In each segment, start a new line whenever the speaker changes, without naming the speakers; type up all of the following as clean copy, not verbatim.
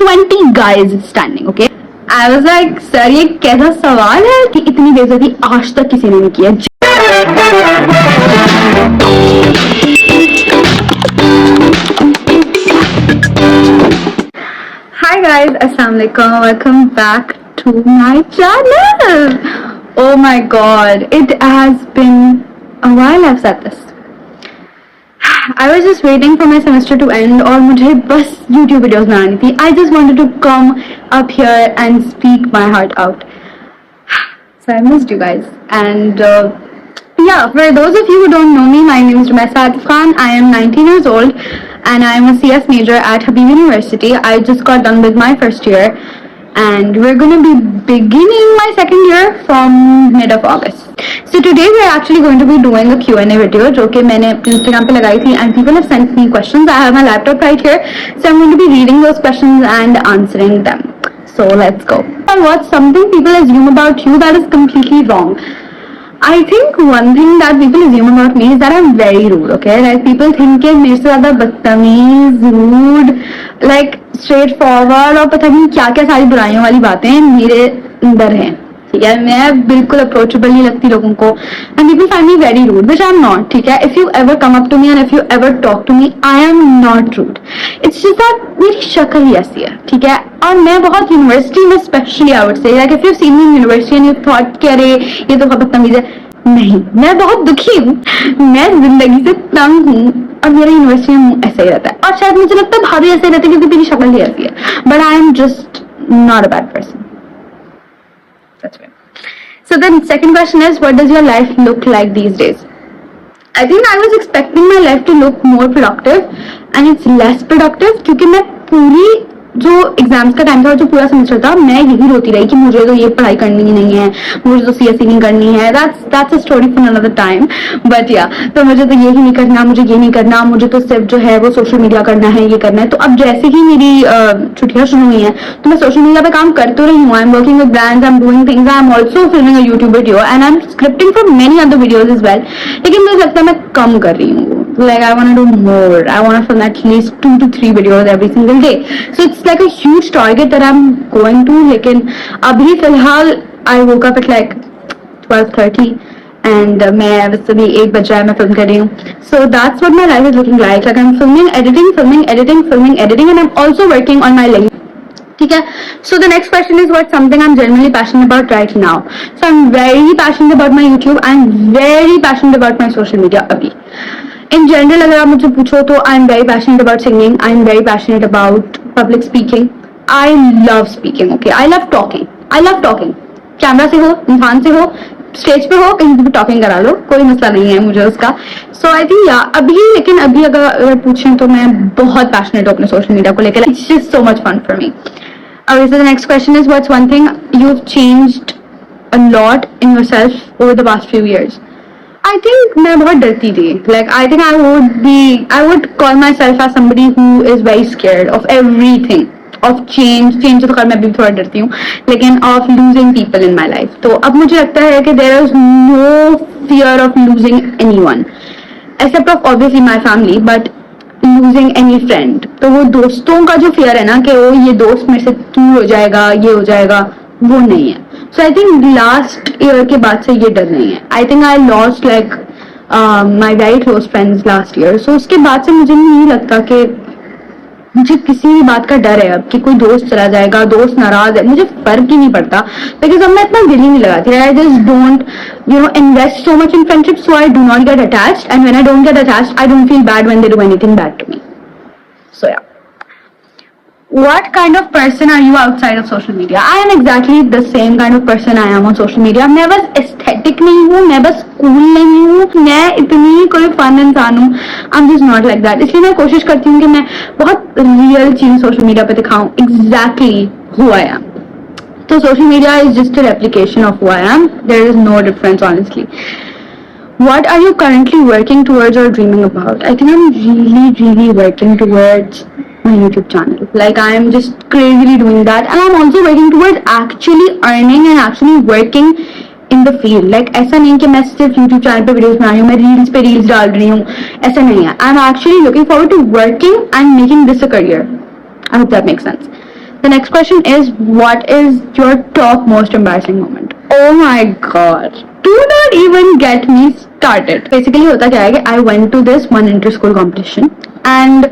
20 guys standing. Okay, I was like, sir, ये कैसा सवाल है कि इतनी बेइज्जती आज तक किसी ने नहीं किया. Hi guys, Assalamualaikum. Welcome back to my channel. Oh my god, it has been a while I've said this. I was just waiting for my semester to end और मुझे बस YouTube videos बनानी थी. I just wanted to come up here and speak my heart out. So I missed you guys. And yeah, for those of you who don't know me, my name is Rumesa Atif Khan. I am 19 years old and I am a CS major at Habib University. I just got done with my first year and we're going to be beginning my second year from mid of August. So today we're actually going to be doing a Q&A video जो कि मैंने Instagram पे लगाई थी and people have sent me questions. I have my laptop right here, so I'm going to be reading those questions and answering them. So let's go. What's something people assume about you that is completely wrong? I think one thing that people assume about me is that I'm very rude, okay? Like people think कि मेरे से ज़्यादा बदतमीज, rude, like straightforward और पता नहीं क्या-क्या सारी बुराइयों वाली बातें मेरे अंदर हैं. ठीक है, मैं बिल्कुल अप्रोचेबल नहीं लगती लोगों को and people find me very rude, which I'm not. ठीक है, if you ever come up to me and if you ever talk to me, I am not rude. It's just that मेरी शक्ल ही ऐसी है. ठीक है, और मैं बहुत यूनिवर्सिटी में specially I would say, like if you've seen me in university and you thought कि अरे ये तो बदतमीज है, नहीं, मैं बहुत दुखी हूँ, मैं जिंदगी से तंग हूँ और मेरा यूनिवर्सिटी में ऐसा ही रहता है और शायद मुझे लगता है भाभी ऐसे रहते हैं क्योंकि मेरी शक्ल ही ऐसी है. But I am just not a bad person. That's right. So the second question is, what does your life look like these days? I think I was expecting my life to look more productive and it's less productive क्योंकि मैं पूरी जो exams का time था, जो पूरा semester था, मैं यही रोती रही कि मुझे तो ये पढ़ाई करनी ही नहीं है, मुझे तो सीएसई नहीं करनी है. that's a story for another time. But yeah, तो मुझे तो ये ही नहीं करना, मुझे ये नहीं करना, मुझे तो सिर्फ जो है वो सोशल मीडिया करना है, ये करना है. तो अब जैसे ही मेरी छुट्टियां शुरू हुई हैं तो मैं सोशल मीडिया पे काम कर तो रही हूँ. I am working with brands, I am doing things, I am also filming a YouTube video and I am scripting for many other videos as well. लेकिन मुझे लगता है मैं कम कर रही हूँ. Like I want to do more. I want to film at least 2 to 3 videos every single day. So it's like a huge target that I'm going to. लेकिन अभी फिलहाल I woke up at like 12:30 and मैं बस अभी 1 बज रहा है, मैं फिल्म कर रही हूँ. So that's what my life is looking like. Like I'm filming, editing and I'm also working on my language. ठीक है. So the next question is, what's something I'm genuinely passionate about right now? So I'm very passionate about my YouTube. I'm very passionate about my social media अभी. In general, अगर आप मुझसे पूछो तो I'm very passionate about singing. I'm very passionate about public speaking. I love speaking. Okay, I love talking. Camera से हो, इंसान से हो, स्टेज पे हो, कहीं भी टॉकिंग करा लो, कोई मसला नहीं है मुझे उसका. सो आई थिंक या लेकिन अभी अगर पूछें तो मैं बहुत पैशनेट हूँ अपने सोशल मीडिया को लेकर. It's just so much fun for me. Okay, so the next question is, what's one thing you've changed a lot in yourself over the past few years? I think मैं बहुत डरती थी. Like I think I would call myself as somebody who is very scared of everything, of change तो खैर मैं भी थोड़ा डरती हूँ, लेकिन of losing people in my life. तो अब मुझे लगता है कि there is no fear of losing anyone, except of obviously my family, but losing any friend. तो वो दोस्तों का जो fear है ना कि वो ये दोस्त मेरे से दूर हो जाएगा, ये हो जाएगा, वो नहीं है. So I think last year के बाद से ये डर नहीं है. I think I lost like my very close friends last year. So उसके बाद से मुझे नहीं लगता कि मुझे किसी भी बात का डर है अब कि कोई दोस्त चला जाएगा, दोस्त नाराज है, मुझे फर्क ही नहीं पड़ता. बिकॉज अब मैं इतना दिल ही नहीं लगाती. I just don't invest so much in friendship, so I do not get attached, and when I don't get attached, I don't feel bad when they do anything bad to me. So yeah. What kind of person are you outside of social media? I am exactly the same kind of person I am on social media. मैं बस aesthetic नहीं हूँ, मैं बस cool नहीं हूँ, मैं इतनी कोई fun इंसान हूँ. I'm just not like that. इसलिए मैं कोशिश करती हूँ कि मैं बहुत real चीज़ social media पे दिखाऊँ. Exactly who I am. So social media is just a replication of who I am. There is no difference, honestly. What are you currently working towards or dreaming about? I think I'm really working towards my YouTube channel. Like I am just crazily doing that, and I'm also working towards actually earning and actually working in the field. Like ऐसा नहीं कि मैं सिर्फ YouTube channel पे videos बना रही हूँ, मैं रील्स पे रील्स डाल रही हूँ, ऐसा नहीं है. I'm actually looking forward to working and making this a career. I hope that makes sense. The next question is, what is your top most embarrassing moment? Oh my god. Do not even get me started. Basically होता क्या है कि I went to this one inter-school competition and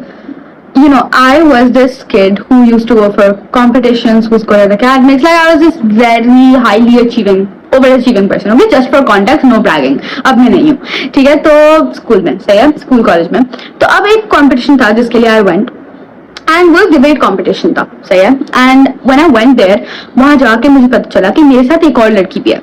you know, I was this kid who used to go for competitions, who's good at academics. Like I was this very highly achieving, overachieving person. Okay, just for context, no bragging. अब मैं नहीं हूँ, ठीक है? तो school में, सही है, स्कूल कॉलेज में. तो अब एक कंपटीशन था जिसके लिए I went. एंड वो डिबेट कॉम्पिटिशन था, सही है. And when I went there, वहां जाके मुझे पता चला कि मेरे साथ एक और लड़की भी है.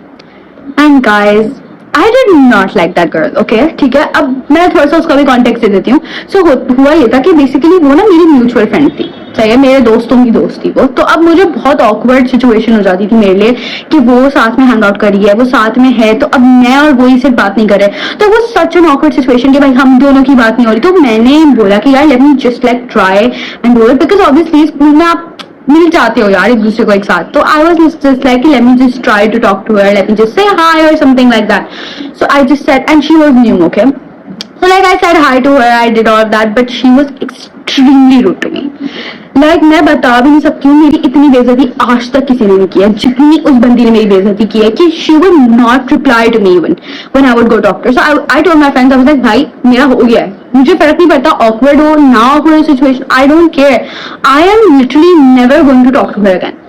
And guys, I did not like that girl. Okay, ठीक है. अब मैं थोड़ा सा उसका भी कॉन्टेक्स्ट दे देती हूँ. सो हुआ ये था कि बेसिकली वो ना मेरी म्यूचुअल फ्रेंड थी, सही है, मेरे दोस्तों की दोस्त थी वो. तो अब मुझे बहुत ऑकवर्ड सिचुएशन हो जाती थी मेरे लिए कि वो साथ में हैंग आउट कर रही है, वो साथ में है, तो अब मैं और वो ही सिर्फ बात नहीं कर रहे. तो वो सच एन ऑकवर्ड सिचुएशन कि भाई हम दोनों की बात नहीं हो रही. तो मैंने बोला कि यार late me just like try and do it, because obviously school में आप मिल जाते हो यार एक दूसरे को एक साथ. तो I was just like let me just try to talk to her, let me just say hi और something like that. So I just said, and she was new. Okay, so like I said hi to her, I did all that, but she was extremely rude to me. Like मैं बता भी नहीं सकती हूँ, मेरी इतनी बेइज्जती आज तक किसी ने नहीं की है जितनी उस बंदी ने मेरी बेइज्जती की है. कि she would not reply to me even when I would go talk to her. So I told my friends, I was like, भाई मेरा हो गया है, मुझे फर्क नहीं पड़ता awkward हो ना awkward situation, I don't care. I am literally never going to talk to her again.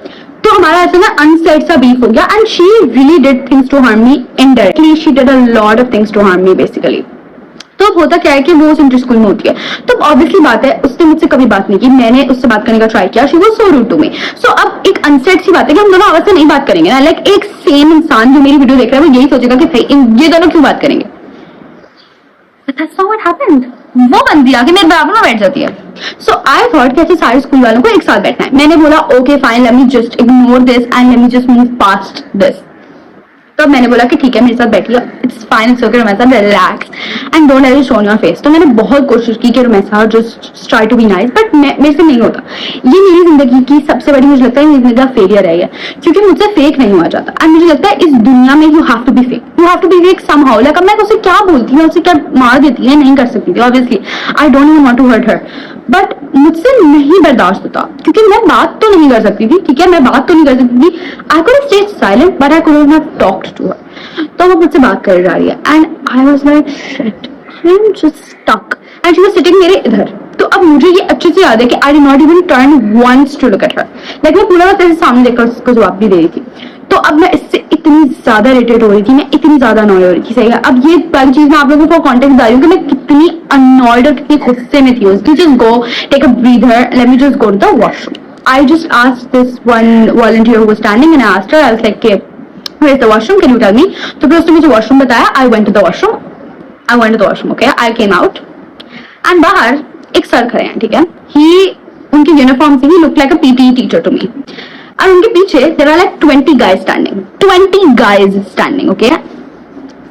तो हमारा ऐसा ना अनसेट सा बीफ हो गया. And she really did things to harm me indirectly. She did a lot of things to harm me basically. तो होता क्या है कि वो उस इंटर स्कूल में होती है, तो ऑब्वियसली बात है उसने मुझसे कभी बात नहीं की, मैंने उससे बात करने का ट्राई किया. She was so rude to me. So अब एक अनसेट सी बात है कि हम दोनों आपस में नहीं बात करेंगे ना. लाइक एक सेम इंसान जो मेरी वीडियो देख रहा है वो यही सोचेगा कि भाई ये दोनों क्यों बात करेंगे. That's not what happened. वो बंदी आके मेरे बराबर में बैठ जाती है. सो आई थॉट कि ऐसे सारे स्कूल वालों को एक साथ बैठना है. मैंने बोला okay fine, let me just ignore this and let me just move past this. तो मैंने बोला कि ठीक है मेरे साथ बैठिए, it's fine, it's okay, Rumaisa relax and don't let it show on your face. तो मैंने बहुत कोशिश की कि Rumaisa just try to be nice, but मेरे से नहीं होता. ये मेरी जिंदगी की सबसे बड़ी, मुझे लगता है जिंदगी का फेलियर है, क्योंकि मुझसे फेक नहीं हुआ जाता. एंड मुझे लगता है इस दुनिया में you have to be fake, you have to be fake somehow. Like अब मैं उसे क्या बोलती हूँ, उसे क्या मार देती है, नहीं कर सकती थी obviously. I don't even want to hurt her, but मुझसे नहीं बर्दाश्त होता क्योंकि मैं बात तो नहीं कर सकती थी. ठीक है, मैं बात तो नहीं कर सकती थी. I could have stayed silent but I could not talked to her. तो वो मुझसे बात कर रही है and I was like shit, I am just stuck and she was sitting मेरे इधर. तो अब मुझे ये अच्छे से याद है कि I did not even turn once to look at her. Like मैं पूरा वक्त ऐसे सामने देखकर उसको जवाब भी दे रही थी. तो अब मैं इससे इतनी ज्यादा इरिटेट हो रही थी, मैं इतनी ज्यादा अनॉय हो रही थी, सही है. अब ये पहली चीज मैं आप लोगों को कॉन्टेक्ट बता रही हूँ कि मैं कितनी अनॉयड और कितनी गुस्से में थी. उसकी just go take a breather, let me just go to the washroom. I just asked this one volunteer who was standing and I asked her, I was like, where is the washroom? Can you tell me? तो फिर उसने मुझे washroom बताया. I went to the washroom. Okay, I came out and बाहर एक sir खड़े हैं, ठीक है. उनकी यूनिफॉर्म से ही looked like a PTE teacher to me. और उनके पीछे there are like 20 guys standing. Okay,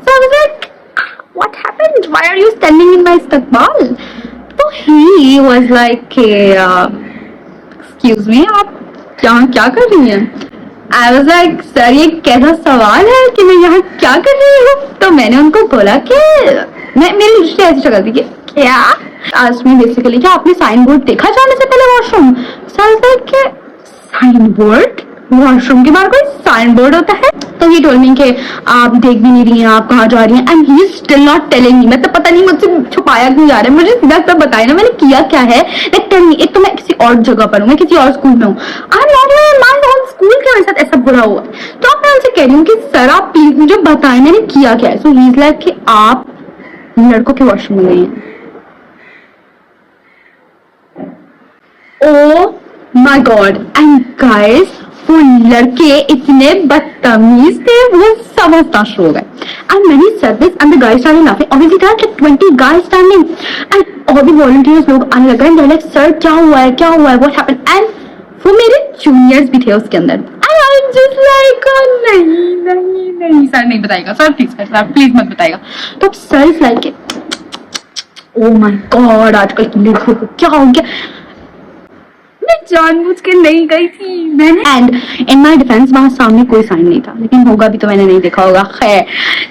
so I was like, what happened? Why are you standing in my istiqbal? So he was like, excuse me, आप यहाँ क्या कर रही हैं? आई was like sir ये कैसा सवाल है कि मैं यहाँ क्या कर रही हूँ. तो मैंने उनको बोला कि मेरी दृष्टि ऐसी शक्ल थी कि क्या आज में बेसिकली क्या आपने साइन बोर्ड देखा जाने से पहले washroom? Sir sign board, washroom के बाहर कोई साइन बोर्ड होता है? तो ही टोल्ड मी कि आप देख भी नहीं रही हैं, आप कहाँ जा रही हैं. And he is still not telling me. मतलब पता नहीं मुझसे छुपाया क्यों जा रहा है, मुझे सीधा सब बताया ना मैंने किया क्या है. Like tell me. एक तो मैं किसी और जगह पर हूँ, मैं किसी और स्कूल में हूँ. I am not in my own school के मेरे साथ ऐसा बुरा हुआ. तो अब मैं उनसे कह रही हूँ कि सर आप प्लीज मुझे बताएं मैंने किया क्या है. सो ही इज लाइक कि आप लड़कों के वॉशरूम में गई हैं. Oh my God. And guys वो लड़के इतने बदतमीज थे, वो समझना शुरू हो गए. एंड मैंने service and the guys started laughing. Obviously there are 20 guys standing and all the volunteers लोग आने लगे एंड लाइक सर क्या हुआ है, व्हाट हैपेंड. एंड वो मेरे जूनियर्स भी थे उसके अंदर. And I am just like नहीं सर नहीं बताएगा, सर प्लीज मत बताएगा. तो sir is like oh my God आजकल की लड़कियों को क्या हो गया. मैं जानबूझ के नहीं गई थी मैंने, एंड इन माई डिफेंस वहां सामने कोई साइन नहीं था, लेकिन होगा भी तो मैंने नहीं देखा होगा, खैर।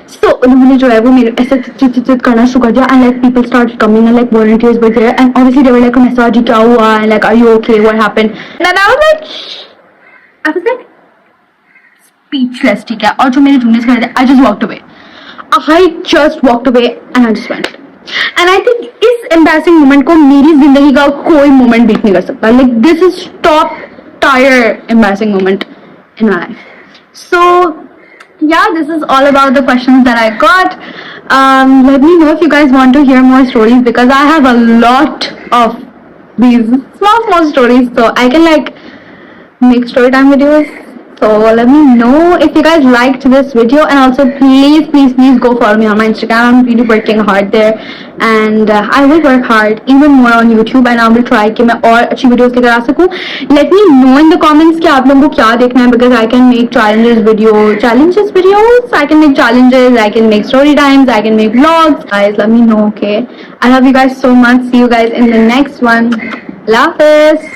सो उन्होंने जो है वो मेरे ऐसे चिट करना शुरू कर दिया, and like people start coming, and like volunteers were there, and obviously they were like message क्या हुआ, and like are you okay, what happened, and I was like speechless, ठीक है। और जो मेरे जूनियर्स कर रहे थे, I just walked away, and I just went. And I think इस एम्बैरेसिंग मोमेंट को मेरी जिंदगी का कोई मोमेंट बीट नहीं कर सकता, like this is top tier embarrassing moment in my life. So yeah, this is all about the questions that I got. Let me know if you guys want to hear more stories, because I have a lot of these small stories, so I can like make story time videos. So let me know if you guys liked this video, and also please go follow me on my Instagram. I'm really working hard there, and I will work hard even more on YouTube, and I will try कि मैं और अच्छी videos लेकर आ सकूँ. Let me know in the comments कि आप लोगों को क्या देखना है, because I can make challenges videos. I can make challenges. I can make story times. I can make vlogs. Guys, let me know. Okay. I love you guys so much. See you guys in the next one. Allah Hafiz.